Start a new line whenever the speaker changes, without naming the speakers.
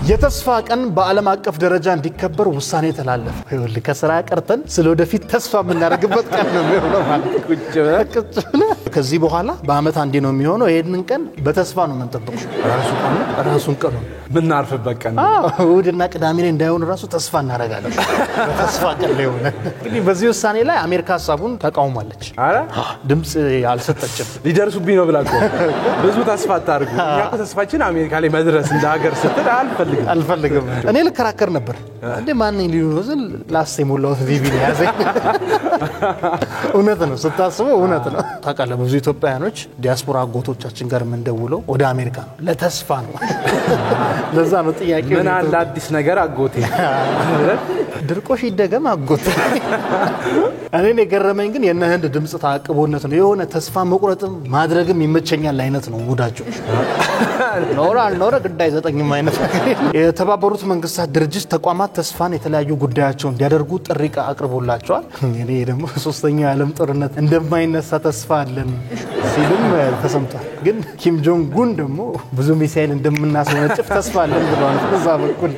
የተስፋ ቀን በዓለም አቀፍ ደረጃ እንዲከበር ውሳኔ ተላለፈ። ይኸውልህ ከስራ ቀርተን ስለወደፊት ተስፋ የምናደርግበት ቀን ነው የሚሆነው ማለት ነው። ከዚህ በኋላ በአመት አንዴ ነው የሚሆነው። ይሄንን ቀን በተስፋ ነው የምንጠብቀው። ራሱን ቀን
ምን አርፍበት ቀን
እሑድና ቅዳሜ ላይ እንዳይሆን ራሱ ተስፋ እናደርጋለን። ተስፋ ቀን ላይ ሆነ። እንግዲህ በዚህ ውሳኔ ላይ አሜሪካ ሐሳቡን ተቃውማለች።
አረ
ድምጽ አልሰጠችም።
ሊደርሱብኝ ነው ብላችሁ ብዙ ተስፋ አታርጉ። እኛ እኮ ተስፋችን አሜሪካ ላይ መድረስ እንደ ሀገር ስትል አልፈልግም።
እኔ ልከራከር ነበር እንዴ ማን ሊሉ ነው ዝል ላስቴ ሞላው ቲቪ ነው ያዘኝ። እውነት ነው ስታስበው እውነት ነው። ታውቃለህ ብዙ ኢትዮጵያውያኖች ዲያስፖራ አጎቶቻችን ጋር እንደውለው ወደ አሜሪካ ነው ለተስፋ ነው። ለዛ ነው ጥያቄው
ምን አለ አዲስ ነገር አጎቴ
ድርቆሽ ይደገም አጎቴ። እኔ የገረመኝ ግን የነ ህንድ ድምጽ ታቅቦነት ነው። የሆነ ተስፋ መቁረጥም ማድረግም ይመቸኛል አይነት ነው ሙዳቸው። ኖራ ግዳይ ዘጠኝም አይነት የተባበሩት መንግስታት ድርጅት ተቋማት ተስፋን የተለያዩ ጉዳያቸውን እንዲያደርጉ ጥሪ አቅርቦላቸዋል። እኔ ደግሞ ሶስተኛው የዓለም ጦርነት እንደማይነሳ ተስፋ አለን ሲልም ተሰምቷል። ግን ኪም ጆንግ ኡን ደግሞ ብዙ ሚሳኤል እንደምናስወነጭፍ ተስፋ አለን ብለዋል። በዛ በኩል